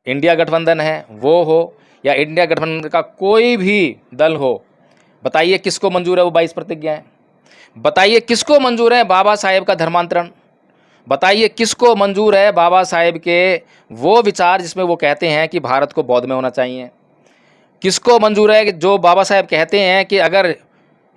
India गठबंधन है वो हो या इंडिया गठबंधन का कोई भी दल हो, बताइए किसको मंजूर है वो 22 प्रतिज्ञाएं? बताइए किसको मंजूर है बाबा साहेब का धर्मांतरण? बताइए किसको मंजूर है बाबा साहेब के वो विचार जिसमें वो कहते हैं कि भारत को बौद्ध में होना चाहिए? किसको मंजूर है कि जो बाबा साहेब कहते हैं कि अगर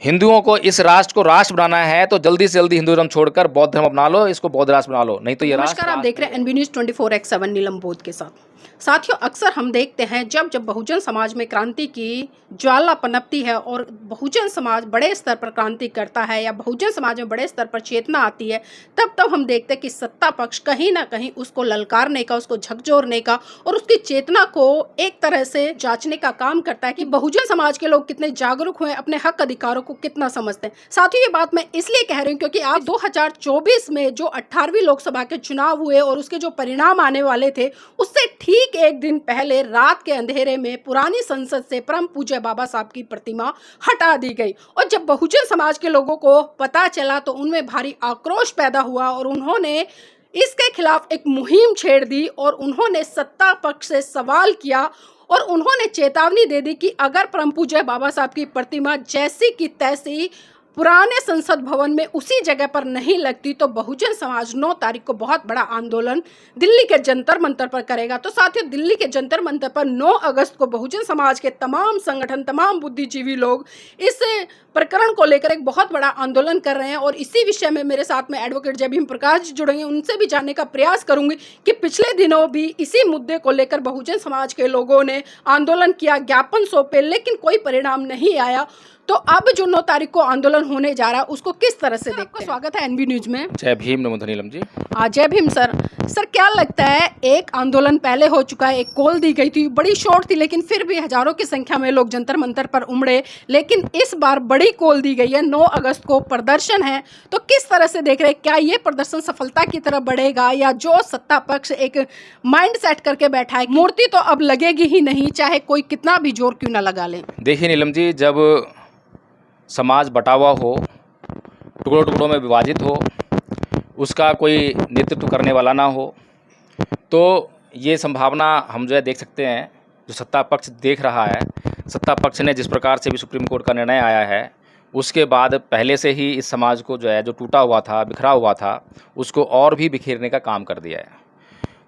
हिंदुओं को इस राष्ट्र को राष्ट्र बनाना है तो जल्दी से जल्दी हिंदू धर्म छोड़कर बौद्ध धर्म अपना लो, इसको बौद्ध राष्ट्र बना लो, नहीं तो ये नमस्कार, आप देख रहे हैं एनबी न्यूज 24/7 नीलम बोध के साथ। साथियों, अक्सर हम देखते हैं जब बहुजन समाज में क्रांति की ज्वाला पनपती है और बहुजन समाज बड़े स्तर पर क्रांति करता है या बहुजन समाज में बड़े स्तर पर चेतना आती है, तब हम देखते हैं कि सत्ता पक्ष कहीं ना कहीं उसको ललकारने का, उसको झकझोरने का और उसकी चेतना को एक तरह से जांचने का काम करता है कि बहुजन समाज के लोग कितने जागरूक हुए, अपने हक अधिकारों को कितना समझते हैं। साथियों, ये बात मैं इसलिए कह रही हूँ क्योंकि आप 2024 में जो 18वीं लोकसभा के चुनाव हुए और उसके जो परिणाम आने वाले थे, उससे ठीक एक दिन पहले रात के अंधेरे में पुरानी संसद से परम पूज्य बाबा साहब की प्रतिमा हटा दी गई। और जब बहुजन समाज के लोगों को पता चला तो उनमें भारी आक्रोश पैदा हुआ और उन्होंने इसके खिलाफ एक मुहिम छेड़ दी और उन्होंने सत्ता पक्ष से सवाल किया और उन्होंने चेतावनी दे दी कि अगर परम पूज्य बाबा साहब की प्रतिमा जैसी की तैसी पुराने संसद भवन में उसी जगह पर नहीं लगती तो बहुजन समाज 9 तारीख को बहुत बड़ा आंदोलन दिल्ली के जंतर मंतर पर करेगा। तो साथियों, दिल्ली के जंतर मंतर पर 9 अगस्त को बहुजन समाज के तमाम संगठन, तमाम बुद्धिजीवी लोग इस प्रकरण को लेकर एक बहुत बड़ा आंदोलन कर रहे हैं और इसी विषय में मेरे साथ में एडवोकेट जय भीम प्रकाश जी जुड़ेंगे। उनसे भी जानने का प्रयास करूंगी कि पिछले दिनों भी इसी मुद्दे को लेकर बहुजन समाज के लोगों ने आंदोलन किया, ज्ञापन सौंपे, लेकिन कोई परिणाम नहीं आया। तो अब जो 9 तारीख को आंदोलन होने जा रहा है उसको किस तरह से देखते हैं? स्वागत है एनबी न्यूज में। जय भीम, नमो नीलम जी। जय भीम सर। क्या लगता है, एक आंदोलन पहले हो चुका है, एक कॉल दी गई थी, बड़ी शॉर्ट थी, लेकिन फिर भी हजारों की संख्या में लोग जंतर मंतर पर उमड़े, लेकिन इस बार बड़ी कॉल दी गई है, 9 अगस्त को प्रदर्शन है। तो किस तरह से देख रहे हैं, क्या ये प्रदर्शन सफलता की तरफ बढ़ेगा या जो सत्ता पक्ष एक माइंड सेट करके बैठा है मूर्ति तो अब लगेगी ही नहीं, चाहे कोई कितना भी जोर क्यों ना लगा ले? देखिए नीलम जी, जब समाज बटा हुआ हो, टुकड़ों टुकड़ों में विभाजित हो, उसका कोई नेतृत्व करने वाला ना हो, तो ये संभावना हम जो है देख सकते हैं। जो सत्ता पक्ष देख रहा है, सत्ता पक्ष ने जिस प्रकार से भी सुप्रीम कोर्ट का निर्णय आया है, उसके बाद पहले से ही इस समाज को जो है, जो टूटा हुआ था, बिखरा हुआ था, उसको और भी बिखेरने का काम कर दिया है।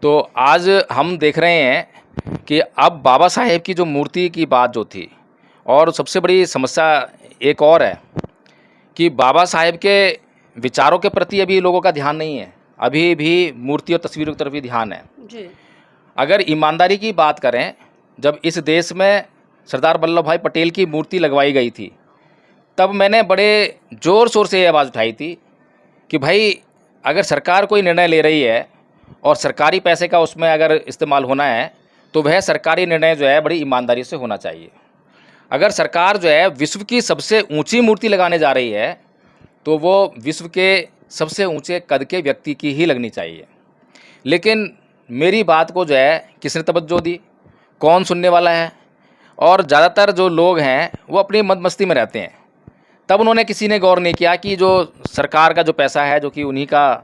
तो आज हम देख रहे हैं कि अब बाबा साहेब की जो मूर्ति की बात जो थी, और सबसे बड़ी समस्या एक और है कि बाबा साहेब के विचारों के प्रति अभी लोगों का ध्यान नहीं है, अभी भी मूर्ति और तस्वीरों की तरफ ही ध्यान है जी। अगर ईमानदारी की बात करें, जब इस देश में सरदार वल्लभ भाई पटेल की मूर्ति लगवाई गई थी, तब मैंने बड़े ज़ोर शोर से ये आवाज़ उठाई थी कि भाई अगर सरकार कोई निर्णय ले रही है और सरकारी पैसे का उसमें अगर इस्तेमाल होना है तो वह सरकारी निर्णय जो है बड़ी ईमानदारी से होना चाहिए। अगर सरकार जो है विश्व की सबसे ऊंची मूर्ति लगाने जा रही है तो वो विश्व के सबसे ऊंचे कद के व्यक्ति की ही लगनी चाहिए। लेकिन मेरी बात को जो है किसने तवज्जो दी, कौन सुनने वाला है? और ज़्यादातर जो लोग हैं वो अपनी मद मस्ती में रहते हैं। तब उन्होंने किसी ने गौर नहीं किया कि जो सरकार का जो पैसा है, जो कि उन्हीं का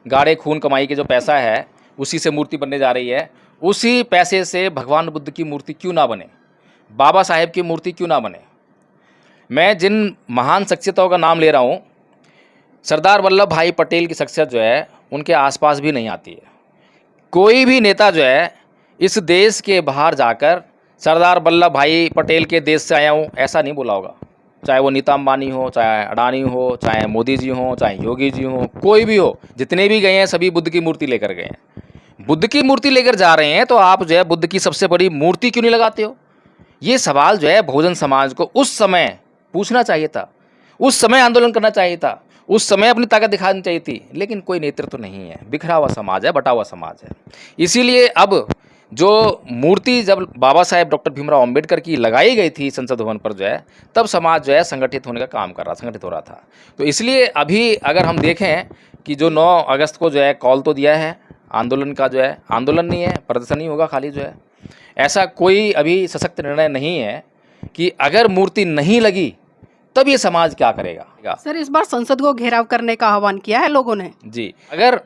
गाढ़े खून कमाई के जो पैसा है, उसी से मूर्ति बनने जा रही है, उसी पैसे से भगवान बुद्ध की मूर्ति क्यों ना बने, बाबा साहेब की मूर्ति क्यों ना बने। मैं जिन महान शख्सियतों का नाम ले रहा हूँ, सरदार वल्लभ भाई पटेल की शख्सियत जो है उनके आसपास भी नहीं आती है। कोई भी नेता जो है इस देश के बाहर जाकर सरदार वल्लभ भाई पटेल के देश से आया हूँ ऐसा नहीं बोला होगा, चाहे वो नीता अंबानी हो, चाहे अडानी हो, चाहे मोदी जी हो, चाहे योगी जी हो, कोई भी हो, जितने भी गए हैं सभी बुद्ध की मूर्ति लेकर गए हैं। बुद्ध की मूर्ति लेकर जा रहे हैं तो आप जो है बुद्ध की सबसे बड़ी मूर्ति क्यों नहीं लगाते हो? ये सवाल जो है बहुजन समाज को उस समय पूछना चाहिए था, उस समय आंदोलन करना चाहिए था, उस समय अपनी ताकत दिखानी चाहिए थी। लेकिन कोई नेतृत्व तो नहीं है, बिखरा हुआ समाज है, बटा हुआ समाज है। इसीलिए अब जो मूर्ति जब बाबा साहेब डॉक्टर भीमराव अंबेडकर की लगाई गई थी संसद भवन पर जो है, तब समाज जो है संगठित होने का काम कर रहा, संगठित हो रहा था। तो इसलिए अभी अगर हम देखें कि जो 9 अगस्त को जो है कॉल तो दिया है आंदोलन का, जो है आंदोलन नहीं है, प्रदर्शन ही होगा खाली, जो है ऐसा कोई अभी सशक्त निर्णय नहीं है कि अगर मूर्ति नहीं लगी तब ये समाज क्या करेगा। सर, इस बार संसद को घेराव करने का आह्वान किया है लोगों ने। जी, अगर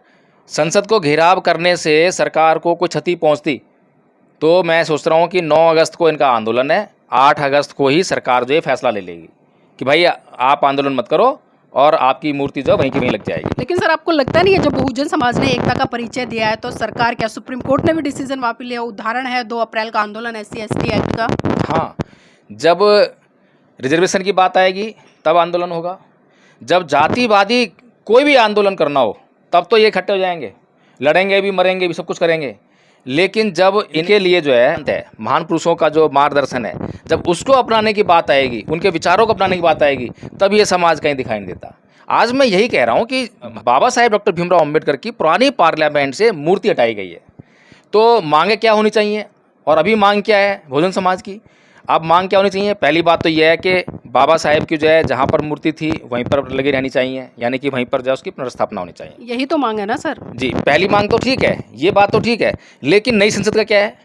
संसद को घेराव करने से सरकार को कोई क्षति पहुंचती तो मैं सोच रहा हूँ कि 9 अगस्त को इनका आंदोलन है, 8 अगस्त को ही सरकार जो है फैसला ले लेगी कि भाई आप आंदोलन मत करो और आपकी मूर्ति जो वहीं की वहीं लग जाएगी। लेकिन सर आपको लगता नहीं है जब बहुजन समाज ने एकता का परिचय दिया है तो सरकार क्या सुप्रीम कोर्ट ने भी डिसीजन वापस लिया? उदाहरण है 2 अप्रैल का आंदोलन SC/ST एक्ट का। हाँ, जब रिजर्वेशन की बात आएगी तब आंदोलन होगा, जब जातिवादी कोई भी आंदोलन करना हो तब तो ये इकट्ठे हो जाएंगे, लड़ेंगे भी, मरेंगे भी, सब कुछ करेंगे। लेकिन जब इनके लिए जो है महान पुरुषों का जो मार्गदर्शन है, जब उसको अपनाने की बात आएगी, उनके विचारों को अपनाने की बात आएगी, तब ये समाज कहीं दिखाई नहीं देता। आज मैं यही कह रहा हूँ कि बाबा साहेब डॉक्टर भीमराव अम्बेडकर की पुरानी पार्लियामेंट से मूर्ति हटाई गई है, तो मांगे क्या होनी चाहिए? और अभी मांग क्या है बहुजन समाज की? अब मांग क्या होनी चाहिए? पहली बात तो यह है कि बाबा साहेब की जो है जहाँ पर मूर्ति थी वहीं पर लगी रहनी चाहिए, यानी कि वहीं पर जो है उसकी पुनर्स्थापना होनी चाहिए। यही तो मांग है ना सर? जी, पहली मांग तो ठीक है, ये बात तो ठीक है, लेकिन नई संसद का क्या है?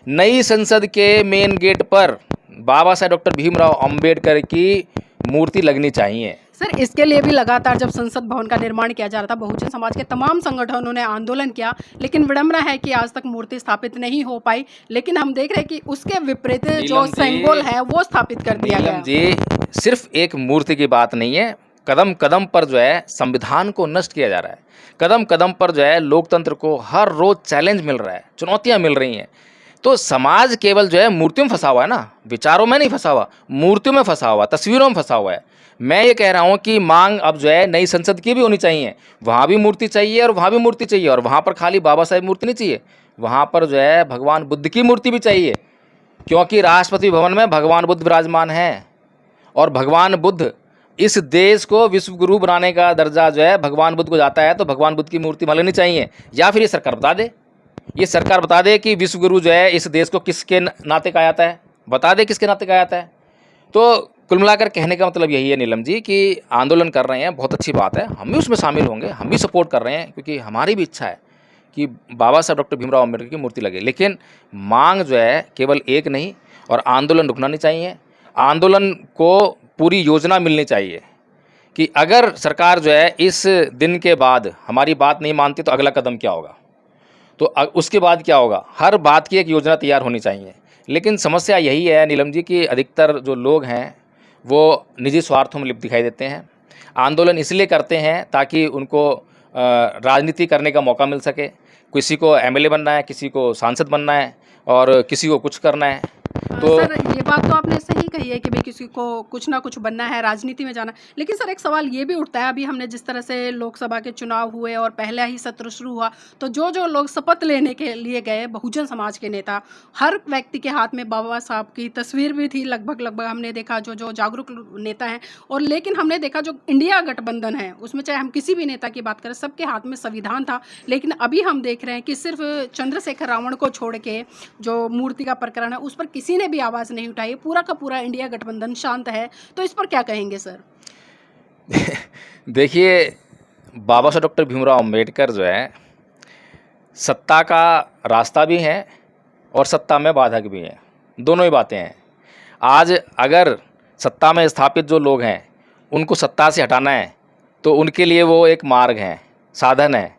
नई संसद के मेन गेट पर बाबा साहेब डॉक्टर भीमराव अम्बेडकर की मूर्ति लगनी चाहिए। सर इसके लिए भी लगातार जब संसद भवन का निर्माण किया जा रहा था बहुजन समाज के तमाम संगठनों ने आंदोलन किया, लेकिन विडंबना है कि आज तक मूर्ति स्थापित नहीं हो पाई। लेकिन हम देख रहे हैं कि उसके विपरीत जो सिंबल है वो स्थापित कर दिया गया। जी, सिर्फ एक मूर्ति की बात नहीं है, कदम कदम पर जो है संविधान को नष्ट किया जा रहा है, कदम कदम पर जो है लोकतंत्र को हर रोज चैलेंज मिल रहा है, चुनौतियाँ मिल रही हैं। तो समाज केवल जो है मूर्तियों में फंसा हुआ है ना, विचारों में नहीं फंसा हुआ, मूर्तियों में फंसा हुआ, तस्वीरों में फंसा हुआ है। मैं ये कह रहा हूँ कि मांग अब जो है नई संसद की भी होनी चाहिए, वहाँ भी मूर्ति चाहिए और वहाँ भी मूर्ति चाहिए, और वहाँ पर खाली बाबा साहेब मूर्ति नहीं चाहिए, वहाँ पर जो है भगवान बुद्ध की मूर्ति भी चाहिए, क्योंकि राष्ट्रपति भवन में भगवान बुद्ध विराजमान है और भगवान बुद्ध इस देश को विश्व गुरु बनाने का दर्जा जो है भगवान बुद्ध को जाता है, तो भगवान बुद्ध की मूर्ति वहाँ लगनी चाहिए। या फिर ये सरकार बता दे, ये सरकार बता दे कि विश्व गुरु जो है इस देश को किसके नाते कहा जाता है, बता दे किसके नाते कहा जाता है। तो कुल मिलाकर कहने का मतलब यही है नीलम जी कि आंदोलन कर रहे हैं, बहुत अच्छी बात है, हम भी उसमें शामिल होंगे, हम भी सपोर्ट कर रहे हैं, क्योंकि हमारी भी इच्छा है कि बाबा साहब डॉक्टर भीमराव अम्बेडकर की मूर्ति लगे। लेकिन मांग जो है केवल एक नहीं, और आंदोलन रुकना नहीं चाहिए, आंदोलन को पूरी योजना मिलनी चाहिए कि अगर सरकार जो है इस दिन के बाद हमारी बात नहीं मानती तो अगला कदम क्या होगा, तो उसके बाद क्या होगा, हर बात की एक योजना तैयार होनी चाहिए। लेकिन समस्या यही है नीलम जी कि अधिकतर जो लोग हैं वो निजी स्वार्थों में लिप्त दिखाई देते हैं। आंदोलन इसलिए करते हैं ताकि उनको राजनीति करने का मौका मिल सके, किसी को MLA बनना है, किसी को सांसद बनना है और किसी को कुछ करना है। तो सर ये बात तो आपने सही कही है कि भाई किसी को कुछ ना कुछ बनना है, राजनीति में जाना। लेकिन सर एक सवाल ये भी उठता है, अभी हमने जिस तरह से लोकसभा के चुनाव हुए और पहला ही सत्र शुरू हुआ, तो जो लोग शपथ लेने के लिए गए बहुजन समाज के नेता, हर व्यक्ति के हाथ में बाबा साहब की तस्वीर भी थी, लगभग हमने देखा जो जागरूक नेता हैं। और लेकिन हमने देखा जो इंडिया गठबंधन है उसमें चाहे हम किसी भी नेता की बात करें, सबके हाथ में संविधान था। लेकिन अभी हम देख रहे हैं कि सिर्फ चंद्रशेखर रावण को छोड़ के जो मूर्ति का प्रकरण है उस पर किसी ने भी आवाज़ नहीं उठाई, पूरा का पूरा इंडिया गठबंधन शांत है। तो इस पर क्या कहेंगे सर? देखिए, बाबा साहब डॉक्टर भीमराव अम्बेडकर जो है सत्ता का रास्ता भी हैं और सत्ता में बाधक भी हैं, दोनों ही बातें हैं। आज अगर सत्ता में स्थापित जो लोग हैं उनको सत्ता से हटाना है तो उनके लिए वो एक मार्ग है, साधन है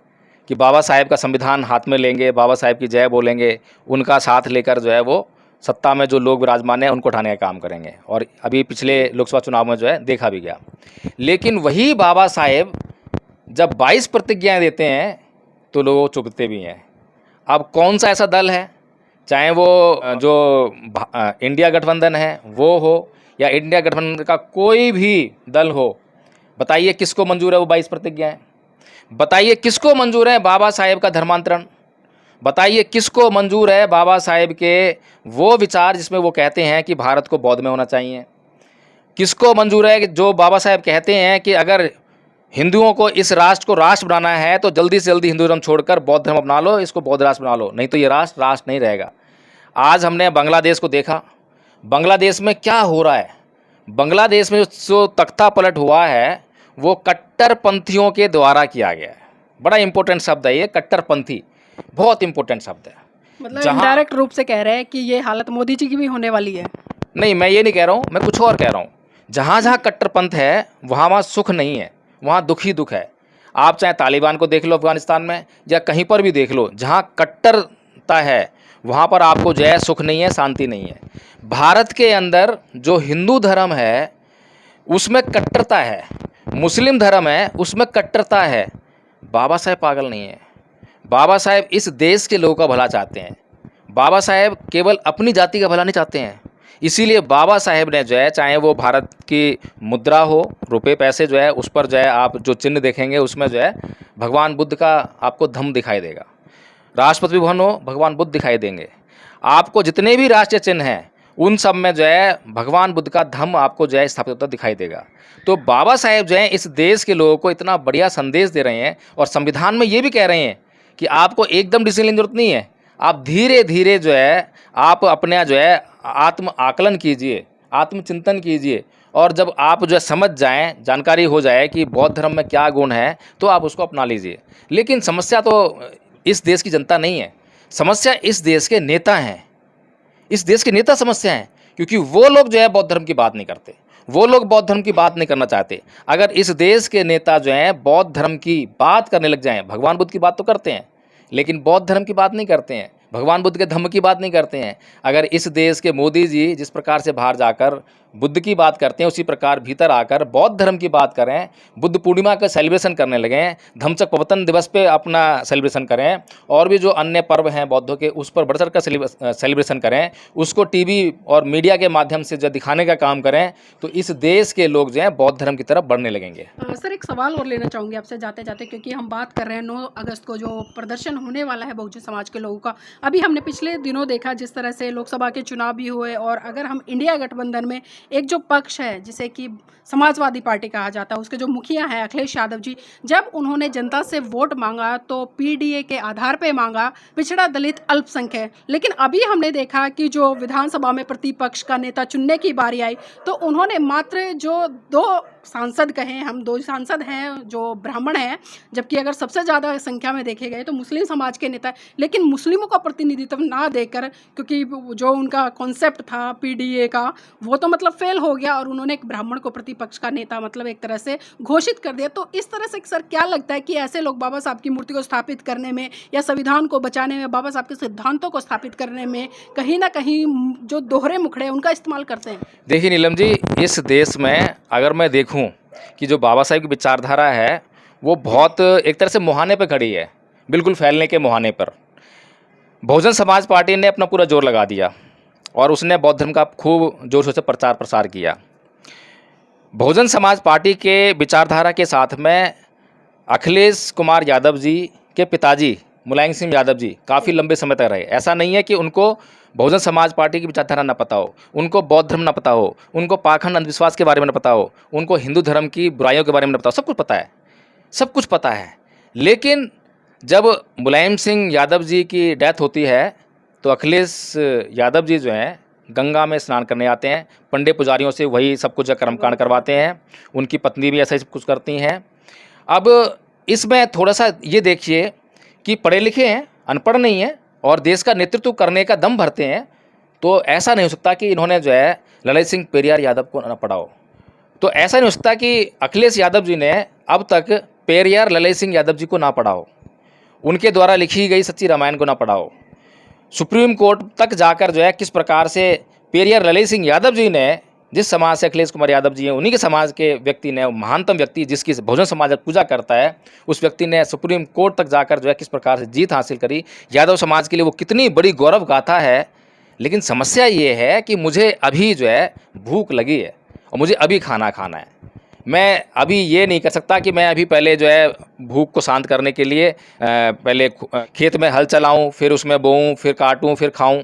कि बाबा साहेब का संविधान हाथ में लेंगे, बाबा साहेब की जय बोलेंगे, उनका साथ लेकर जो है वो सत्ता में जो लोग विराजमान हैं उनको उठाने का काम करेंगे। और अभी पिछले लोकसभा चुनाव में जो है देखा भी गया। लेकिन वही बाबा साहेब जब 22 प्रतिज्ञाएँ देते हैं तो लोग चुभते भी हैं। अब कौन सा ऐसा दल है, चाहे वो जो इंडिया गठबंधन है वो हो या इंडिया गठबंधन का कोई भी दल हो, बताइए किसको मंजूर है वो 22 प्रतिज्ञाएँ? बताइए किसको मंजूर है बाबा साहेब का धर्मांतरण? बताइए किसको मंजूर है बाबा साहेब के वो विचार जिसमें वो कहते हैं कि भारत को बौद्ध में होना चाहिए? किसको मंजूर है कि जो बाबा साहेब कहते हैं कि अगर हिंदुओं को इस राष्ट्र को राष्ट्र बनाना है तो जल्दी से जल्दी हिंदू धर्म छोड़कर बौद्ध धर्म अपना लो, इसको बौद्ध राष्ट्र बना लो, नहीं तो ये राष्ट्र नहीं रहेगा। आज हमने बांग्लादेश को देखा, बांग्लादेश में क्या हो रहा है। बांग्लादेश में जो तख्ता पलट हुआ है वो कट्टरपंथियों के द्वारा किया गया है। बड़ा इंपॉर्टेंट शब्द है ये, कट्टरपंथी, बहुत इंपॉर्टेंट शब्द है। मतलब इनडायरेक्ट रूप से कह रहे हैं कि ये हालत मोदी जी की भी होने वाली है। नहीं, मैं ये नहीं कह रहा हूँ, मैं कुछ और कह रहा हूँ। जहाँ जहाँ कट्टरपंथ है वहाँ सुख नहीं है, वहाँ दुख ही दुख है। आप चाहे तालिबान को देख लो अफगानिस्तान में, या कहीं पर भी देख लो, जहाँ कट्टरता है वहाँ पर आपको जो है सुख नहीं है, शांति नहीं है। भारत के अंदर जो हिंदू धर्म है उसमें कट्टरता है, मुस्लिम धर्म है उसमें कट्टरता है। बाबा साहेब पागल नहीं है। बाबा साहेब इस देश के लोगों का भला चाहते हैं। बाबा साहेब केवल अपनी जाति का भला नहीं चाहते हैं। इसीलिए बाबा साहेब ने जो है, चाहे वो भारत की मुद्रा हो, रुपए पैसे जो है उस पर जो है आप जो चिन्ह देखेंगे उसमें जो है भगवान बुद्ध का आपको धम्म दिखाई देगा। राष्ट्रपति भवन हो, भगवान बुद्ध दिखाई देंगे। आपको जितने भी राष्ट्रीय चिन्ह हैं उन सब में जो है भगवान बुद्ध का धम्म आपको जो है स्थापित होता दिखाई देगा। तो बाबा साहेब जो है इस देश के लोगों को इतना बढ़िया संदेश दे रहे हैं और संविधान में ये भी कह रहे हैं कि आपको एकदम डिसीजन लेने की जरूरत नहीं है, आप धीरे धीरे जो है आप अपना जो है आत्म आकलन कीजिए, आत्मचिंतन कीजिए, और जब आप जो है समझ जाएं, जानकारी हो जाए कि बौद्ध धर्म में क्या गुण है तो आप उसको अपना लीजिए। लेकिन समस्या तो इस देश की जनता नहीं है, समस्या इस देश के नेता हैं। इस देश के नेता समस्या हैं, क्योंकि वो लोग जो है बौद्ध धर्म की बात नहीं करते, वो लोग बौद्ध धर्म की बात नहीं करना चाहते। अगर इस देश के नेता जो हैं बौद्ध धर्म की बात करने लग जाएं, भगवान बुद्ध की बात तो करते हैं लेकिन बौद्ध धर्म की बात नहीं करते हैं, भगवान बुद्ध के धम्म की बात नहीं करते हैं। अगर इस देश के मोदी जी जिस प्रकार से बाहर जाकर बुद्ध की बात करते हैं उसी प्रकार भीतर आकर बौद्ध धर्म की बात करें, बुद्ध पूर्णिमा का सेलिब्रेशन करने लगें, धम्मचक्र प्रवर्तन दिवस पे अपना सेलिब्रेशन करें, और भी जो अन्य पर्व हैं बौद्धों के उस पर बढ़ चढ़ कर सेलिब्रेशन करें, उसको टीवी और मीडिया के माध्यम से जो दिखाने का काम करें, तो इस देश के लोग जो हैं बौद्ध धर्म की तरफ बढ़ने लगेंगे। सर, एक सवाल और लेना चाहूँगी आपसे जाते जाते, क्योंकि हम बात कर रहे हैं 9 अगस्त को जो प्रदर्शन होने वाला है बहुजन समाज के लोगों का। अभी हमने पिछले दिनों देखा जिस तरह से लोकसभा के चुनाव भी हुए, और अगर हम इंडिया गठबंधन में एक जो पक्ष है जिसे कि समाजवादी पार्टी कहा जाता है, उसके जो मुखिया हैं अखिलेश यादव जी, जब उन्होंने जनता से वोट मांगा तो पीडीए के आधार पे मांगा, पिछड़ा दलित अल्पसंख्यक। लेकिन अभी हमने देखा कि जो विधानसभा में प्रतिपक्ष का नेता चुनने की बारी आई तो उन्होंने मात्र जो 2 सांसद कहें, हम 2 सांसद हैं जो ब्राह्मण हैं, जबकि अगर सबसे ज़्यादा संख्या में देखे गए तो मुस्लिम समाज के नेता, लेकिन मुस्लिमों का प्रतिनिधित्व ना देकर, क्योंकि जो उनका कॉन्सेप्ट था पीडीए का वो तो मतलब फेल हो गया, और उन्होंने एक ब्राह्मण को प्रतिपक्ष का नेता मतलब एक तरह से घोषित कर दिया। तो इस तरह से सर क्या लगता है कि ऐसे लोग बाबा साहब की मूर्ति को स्थापित करने में या संविधान को बचाने में, बाबा साहब के सिद्धांतों को स्थापित करने में कहीं ना कहीं जो दोहरे मुखड़े उनका इस्तेमाल करते हैं? देखिए नीलम जी, इस देश में अगर मैं देखूं कि जो बाबा साहेब की विचारधारा है वो बहुत एक तरह से मुहाने पे खड़ी है, बिल्कुल फैलने के मुहाने पर। बहुजन समाज पार्टी ने अपना पूरा जोर लगा दिया और उसने बौद्ध धर्म का खूब जोर शोर से प्रचार प्रसार किया। बहुजन समाज पार्टी के विचारधारा के साथ में अखिलेश कुमार यादव जी के पिताजी मुलायम सिंह यादव जी काफ़ी लंबे समय तक रहे। ऐसा नहीं है कि उनको बहुजन समाज पार्टी की विचारधारा न पता हो, उनको बौद्ध धर्म न पता हो, उनको पाखंड अंधविश्वास के बारे में न पता हो, उनको हिंदू धर्म की बुराइयों के बारे में न पता हो, सब कुछ पता है, सब कुछ पता है। लेकिन जब मुलायम सिंह यादव जी की डेथ होती है तो अखिलेश यादव जी जो हैं गंगा में स्नान करने आते हैं, पंडे पुजारियों से वही सब कुछ कर्मकांड करवाते हैं, उनकी पत्नी भी ऐसा ही सब कुछ करती हैं। अब इसमें थोड़ा सा ये देखिए कि पढ़े लिखे हैं, अनपढ़ नहीं हैं और देश का नेतृत्व करने का दम भरते हैं, तो ऐसा नहीं हो सकता कि इन्होंने जो है ललित सिंह पेरियार यादव को न पढ़ा हो। तो ऐसा नहीं हो सकता कि अखिलेश यादव जी ने अब तक पेरियार ललित सिंह यादव जी को ना पढ़ा हो, उनके द्वारा लिखी गई सच्ची रामायण को ना पढ़ा हो। सुप्रीम कोर्ट तक जाकर जो है किस प्रकार से पेरियार ललित सिंह यादव जी ने, जिस समाज से अखिलेश कुमार यादव जी हैं उन्हीं के समाज के व्यक्ति ने, महानतम व्यक्ति जिसकी बहुजन समाज पूजा करता है, उस व्यक्ति ने सुप्रीम कोर्ट तक जाकर जो है किस प्रकार से जीत हासिल करी। यादव समाज के लिए वो कितनी बड़ी गौरव गाथा है। लेकिन समस्या ये है कि मुझे अभी जो है भूख लगी है और मुझे अभी खाना खाना है। मैं अभी ये नहीं कर सकता कि मैं अभी पहले जो है भूख को शांत करने के लिए पहले खेत में हल चलाऊं, फिर उसमें बोऊं, फिर काटूं, फिर खाऊं।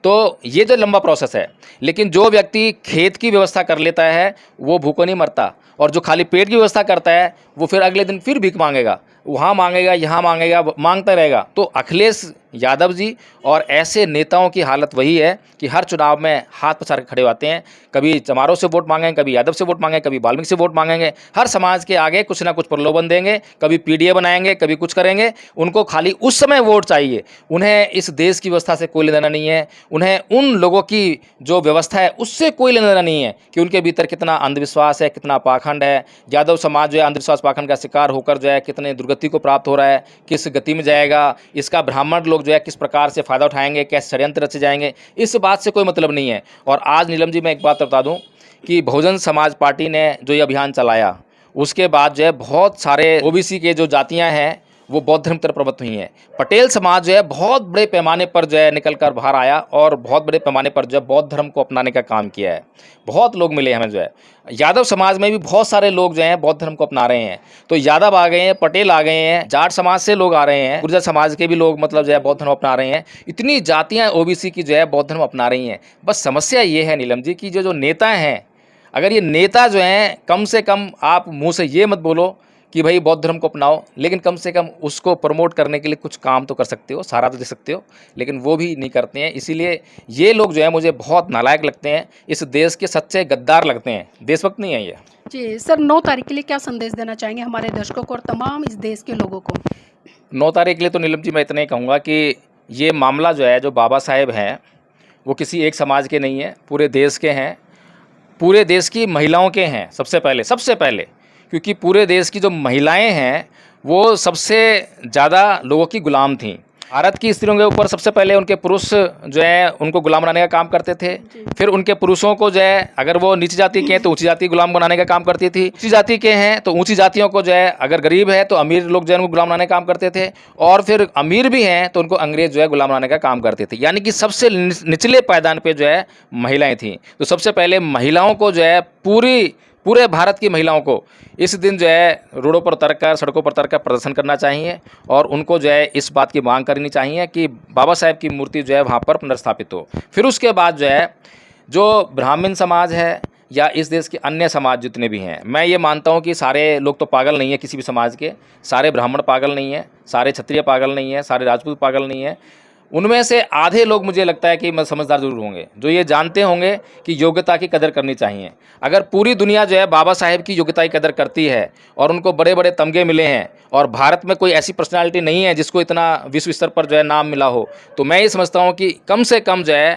तो ये जो लंबा प्रोसेस है। लेकिन जो व्यक्ति खेत की व्यवस्था कर लेता है वो भूखों नहीं मरता, और जो खाली पेट की व्यवस्था करता है वो फिर अगले दिन फिर भीख मांगेगा, वहाँ मांगेगा, यहाँ मांगेगा, मांगता रहेगा। तो अखिलेश यादव जी और ऐसे नेताओं की हालत वही है कि हर चुनाव में हाथ पसार के खड़े होते हैं। कभी चमारों से वोट मांगेंगे, कभी यादव से वोट मांगेंगे, कभी वाल्मीकि से वोट मांगेंगे। हर समाज के आगे कुछ ना कुछ प्रलोभन देंगे, कभी पीडीए बनाएंगे, कभी कुछ करेंगे। उनको खाली उस समय वोट चाहिए, उन्हें इस देश की व्यवस्था से कोई लेना देना नहीं है, उन्हें उन लोगों की जो व्यवस्था है उससे कोई लेना देना नहीं है कि उनके भीतर कितना अंधविश्वास है, कितना पाखंड है। यादव समाज जो है अंधविश्वास पाखंड का शिकार होकर जो है कितने दुर्गति गति को प्राप्त हो रहा है, किस गति में जाएगा, इसका ब्राह्मण लोग जो है किस प्रकार से फ़ायदा उठाएंगे, कैसे षड्यंत्र रचे जाएंगे, इस बात से कोई मतलब नहीं है। और आज नीलम जी मैं एक बात बता दूं कि बहुजन समाज पार्टी ने जो ये अभियान चलाया, उसके बाद जो है बहुत सारे ओबीसी के जो जातियां हैं वो बौद्ध धर्म की तरफ प्रवृत्त हुई हैं। पटेल समाज जो है बहुत बड़े पैमाने पर जो है निकल कर बाहर आया और बहुत बड़े पैमाने पर जो है बौद्ध धर्म को अपनाने का काम किया है। बहुत लोग मिले हमें जो है। यादव समाज में भी बहुत सारे लोग जो हैं बौद्ध धर्म को अपना रहे हैं। तो यादव आ गए हैं, पटेल आ गए हैं, जाट समाज से लोग आ रहे हैं, गुर्जर समाज के भी लोग मतलब जो है बौद्ध धर्म अपना रहे हैं। इतनी जातियाँ ओबीसी की जो है बौद्ध धर्म अपना रही हैं। बस समस्या ये है नीलम जी कि जो नेता हैं, अगर ये नेता जो हैं कम से कम आप मुँह से ये मत बोलो कि भाई बौद्ध धर्म को अपनाओ, लेकिन कम से कम उसको प्रमोट करने के लिए कुछ काम तो कर सकते हो, सहारा तो दे सकते हो, लेकिन वो भी नहीं करते हैं। इसीलिए ये लोग जो है मुझे बहुत नालायक लगते हैं, इस देश के सच्चे गद्दार लगते हैं, देशभक्त नहीं है ये। जी सर, 9 तारीख के लिए क्या संदेश देना चाहेंगे हमारे दर्शकों को और तमाम इस देश के लोगों को? 9 तारीख के लिए तो नीलम जी मैं इतना ही कहूँगा कि ये मामला जो है, जो बाबा साहेब हैं वो किसी एक समाज के नहीं है, पूरे देश के हैं, पूरे देश की महिलाओं के हैं सबसे पहले, क्योंकि पूरे देश की जो महिलाएं हैं वो सबसे ज़्यादा लोगों की गुलाम थीं। भारत की स्त्रियों के ऊपर सबसे पहले उनके पुरुष जो है उनको गुलाम बनाने का काम करते थे। फिर उनके पुरुषों को जो है, अगर वो नीची जाति के हैं तो ऊंची जाति गुलाम बनाने का काम करती थी, ऊंची जाति के हैं तो ऊंची जातियों को जो है, अगर गरीब है तो अमीर लोग जो है उनको गुलाम बनाने का काम करते थे, और फिर अमीर भी हैं तो उनको अंग्रेज जो है गुलाम बनाने का काम करते थे। यानी कि सबसे निचले पायदान पर जो है महिलाएँ थीं। तो सबसे पहले महिलाओं को जो है पूरे भारत की महिलाओं को इस दिन जो है रोडों पर उतरकर, सड़कों पर उतरकर प्रदर्शन करना चाहिए और उनको जो है इस बात की मांग करनी चाहिए कि बाबा साहेब की मूर्ति जो है वहाँ पर पुनर्स्थापित हो। फिर उसके बाद जो है जो ब्राह्मण समाज है या इस देश के अन्य समाज जितने भी हैं, मैं ये मानता हूँ कि सारे लोग तो पागल नहीं है किसी भी समाज के, सारे ब्राह्मण पागल नहीं है, सारे क्षत्रिय पागल नहीं है, सारे राजपूत पागल नहीं है। उनमें से आधे लोग मुझे लगता है कि मैं समझदार जरूर होंगे, जो ये जानते होंगे कि योग्यता की कदर करनी चाहिए। अगर पूरी दुनिया जो है बाबा साहेब की योग्यता की कदर करती है और उनको बड़े बड़े तमगे मिले हैं और भारत में कोई ऐसी पर्सनालिटी नहीं है जिसको इतना विश्व स्तर पर जो है नाम मिला हो, तो मैं ये समझता हूँ कि कम से कम जो है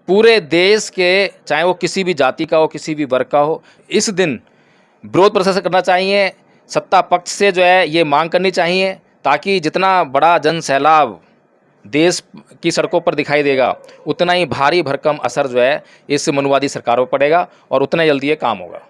पूरे देश के, चाहे वो किसी भी जाति का हो, किसी भी वर्ग का हो, इस दिन विरोध प्रदर्शन करना चाहिए। सत्ता पक्ष से जो है ये मांग करनी चाहिए ताकि जितना बड़ा जन सैलाब देश की सड़कों पर दिखाई देगा, उतना ही भारी भरकम असर जो है इस मनुवादी सरकारों पर पड़ेगा और उतना जल्दी ये काम होगा।